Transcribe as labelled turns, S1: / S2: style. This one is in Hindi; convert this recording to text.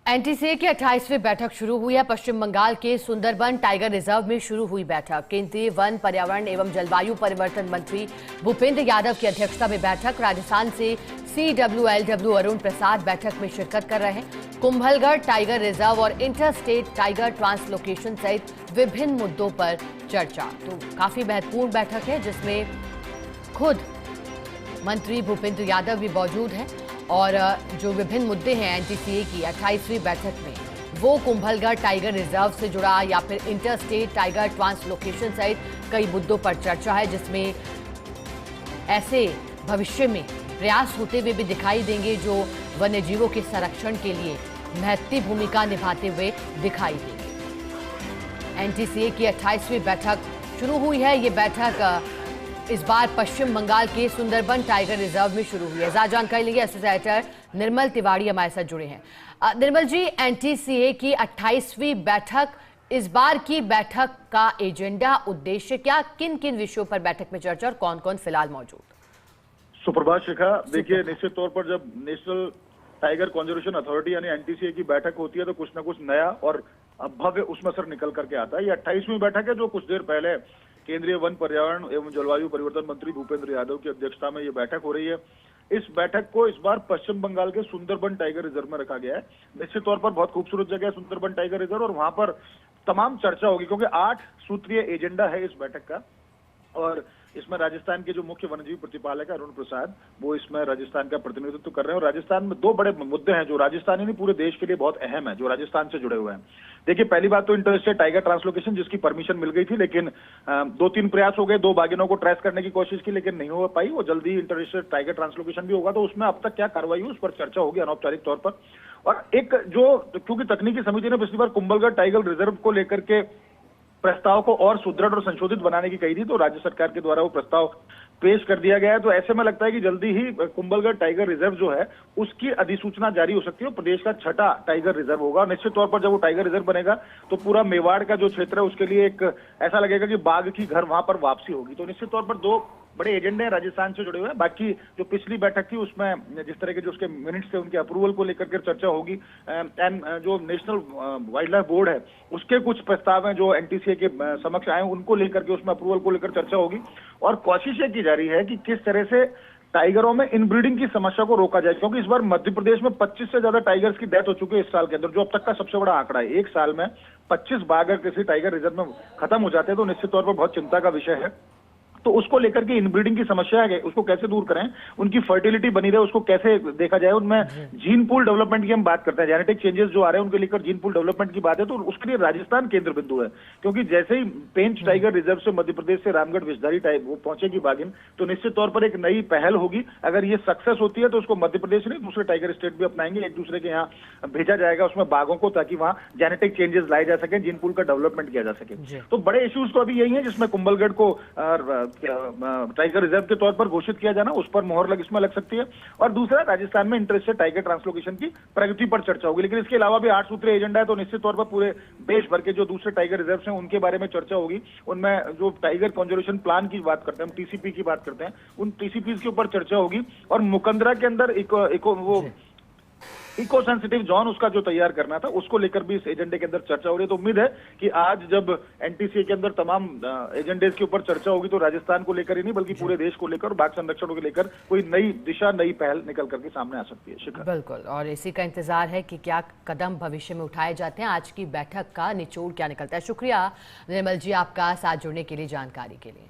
S1: एनटीसीए की 28वीं बैठक शुरू हुई है। पश्चिम बंगाल के सुंदरबन टाइगर रिजर्व में शुरू हुई बैठक। केंद्रीय वन, पर्यावरण एवं जलवायु परिवर्तन मंत्री भूपेंद्र यादव की अध्यक्षता में बैठक। राजस्थान से CWLW अरुण प्रसाद बैठक में शिरकत कर रहे हैं। कुंभलगढ़ टाइगर रिजर्व और इंटर स्टेट टाइगर ट्रांसलोकेशन सहित विभिन्न मुद्दों पर चर्चा। तो काफी महत्वपूर्ण बैठक है जिसमें खुद मंत्री भूपेंद्र यादव भी मौजूद हैं और जो विभिन्न मुद्दे हैं एनटीसीए की 28वीं बैठक में, वो कुंभलगढ़ टाइगर रिजर्व से जुड़ा या फिर इंटर स्टेट टाइगर ट्रांसलोकेशन सहित कई मुद्दों पर चर्चा है, जिसमें ऐसे भविष्य में प्रयास होते हुए भी दिखाई देंगे जो वन्यजीवों के संरक्षण के लिए महत्वपूर्ण भूमिका निभाते हुए दिखाई देंगे। एनटीसीए की 28वीं बैठक शुरू हुई है। ये बैठक इस बार पश्चिम बंगाल के सुंदरबन टाइगर रिजर्व में शुरू हुई है। ज्यादा जानकारी लिए एसोसिएट एडिटर निर्मल तिवारी हमारे साथ जुड़े हैं। निर्मल जी, एनटीसीए की 28वीं बैठक, इस बार की बैठक का एजेंडा, उद्देश्य क्या, किन किन विषयों पर बैठक में चर्चा और कौन कौन फिलहाल मौजूद?
S2: सुप्रभात शिखा। देखिए, निश्चित तौर पर जब नेशनल टाइगर कंजर्वेशन अथॉरिटी यानी एनटीसीए की बैठक होती है तो कुछ ना कुछ नया और भव्य उसमें असर निकल करके आता है। ये 28वीं बैठक है जो कुछ देर पहले केंद्रीय वन, पर्यावरण एवं जलवायु परिवर्तन मंत्री भूपेंद्र यादव की अध्यक्षता में ये बैठक हो रही है। इस बैठक को इस बार पश्चिम बंगाल के सुंदरबन टाइगर रिजर्व में रखा गया है। निश्चित तौर पर बहुत खूबसूरत जगह है सुंदरबन टाइगर रिजर्व और वहां पर तमाम चर्चा होगी क्योंकि 8 सूत्रीय एजेंडा है इस बैठक का। और इसमें राजस्थान के जो मुख्य वन्यजीव प्रतिपालक है अरुण प्रसाद, वो इसमें राजस्थान का प्रतिनिधित्व कर रहे हैं। और राजस्थान में 2 बड़े मुद्दे हैं जो राजस्थानी नहीं पूरे देश के लिए बहुत अहम है, जो राजस्थान से जुड़े हुए हैं। देखिए, पहली बात तो इंटर स्टेट टाइगर ट्रांसलोकेशन, जिसकी परमिशन मिल गई थी, लेकिन 2-3 प्रयास हो गए, 2 बाघिनों को ट्रेस करने की कोशिश की लेकिन नहीं हो पाई। वो जल्दी इंटर स्टेट टाइगर ट्रांसलोकेशन भी होगा, तो उसमें अब तक क्या कार्रवाई हुई उस पर चर्चा होगी अनौपचारिक तौर पर। और एक जो, क्योंकि तकनीकी समिति ने पिछली बार कुंभलगढ़ टाइगर रिजर्व को लेकर के प्रस्ताव को और सुदृढ़ और संशोधित बनाने की कही थी, तो राज्य सरकार के द्वारा वो प्रस्ताव पेश कर दिया गया है। तो ऐसे में लगता है कि जल्दी ही कुंभलगढ़ टाइगर रिजर्व जो है उसकी अधिसूचना जारी हो सकती है और प्रदेश का 6ठा टाइगर रिजर्व होगा। निश्चित तौर पर जब वो टाइगर रिजर्व बनेगा तो पूरा मेवाड़ का जो क्षेत्र है उसके लिए एक ऐसा लगेगा कि बाघ की घर वहां पर वापसी होगी। तो निश्चित तौर पर 2 बड़े एजेंडे हैं राजस्थान से जुड़े हुए हैं। बाकी जो पिछली बैठक थी उसमें जिस तरह के जो उसके मिनट्स थे उनके अप्रूवल को लेकर के चर्चा होगी। एंड जो नेशनल वाइल्ड लाइफ बोर्ड है उसके कुछ प्रस्ताव हैं जो एनटीसीए के समक्ष आए, उनको लेकर के उसमें अप्रूवल को लेकर चर्चा होगी। और कोशिश ये की जा रही है कि किस तरह से टाइगरों में इनब्रीडिंग की समस्या को रोका जाए, क्योंकि इस बार मध्य प्रदेश में 25 से ज्यादा टाइगर्स की डेथ हो चुकी है इस साल के अंदर, जो अब तक का सबसे बड़ा आंकड़ा है। एक साल में 25 बाघ अगर किसी टाइगर रिजर्व में खत्म हो जाते हैं तो निश्चित तौर पर बहुत चिंता का विषय है। तो उसको लेकर के इनब्रीडिंग की समस्या है, उसको कैसे दूर करें, उनकी फर्टिलिटी बनी रहे, उसको कैसे देखा जाए। उनमें जीन पूल डेवलपमेंट की हम बात करते हैं, जेनेटिक चेंजेस जो आ रहे हैं उनके लेकर जीन पूल डेवलपमेंट की बात है, तो उसके लिए राजस्थान केंद्र बिंदु है। क्योंकि जैसे ही पेंच टाइगर रिजर्व से मध्य प्रदेश से रामगढ़ विषधारी टाइप वो पहुंचेगी बाघिन, तो निश्चित तौर पर एक नई पहल होगी। अगर ये सक्सेस होती है तो उसको मध्य प्रदेश नहीं दूसरे टाइगर स्टेट भी अपनाएंगे, एक दूसरे के यहाँ भेजा जाएगा उसमें बाघों को, ताकि वहां जेनेटिक चेंजेस लाए जा सके, जीन पूल का डेवलपमेंट किया जा सके। तो बड़े इश्यूज तो अभी यही है जिसमें कुंभलगढ़ को टाइगर रिजर्व के तौर पर घोषित किया जाना, उस पर मोहर इसमें लग सकती है। और दूसरा, राजस्थान में इंटर स्टेट टाइगर ट्रांसलोकेशन की प्रगति पर चर्चा होगी। लेकिन इसके अलावा भी 8 सूत्रीय एजेंडा है, तो निश्चित तौर पर पूरे देश भर के जो दूसरे टाइगर रिजर्व हैं उनके बारे में चर्चा होगी। उनमें जो टाइगर कंजर्वेशन प्लान की बात करते हैं, हम टीसीपी की बात करते हैं, उन टीसीपी के ऊपर चर्चा होगी। और मुकंदरा के अंदर इको सेंसिटिव जोन उसका जो तैयार करना था उसको लेकर भी इस एजेंडे के अंदर चर्चा हो रही है। तो उम्मीद है कि आज जब एनटीसीए के अंदर तमाम एजेंडेज के ऊपर चर्चा होगी तो राजस्थान को लेकर ही नहीं बल्कि पूरे देश को लेकर, बाघ संरक्षण को लेकर कोई नई दिशा, नई पहल निकल करके सामने आ सकती है। शिखा,
S1: बिल्कुल, और इसी का इंतजार है कि क्या कदम भविष्य में उठाए जाते हैं। आज की बैठक का निचोड़ क्या निकलता है। शुक्रिया निर्मल जी आपका साथ जुड़ने के लिए, जानकारी के लिए।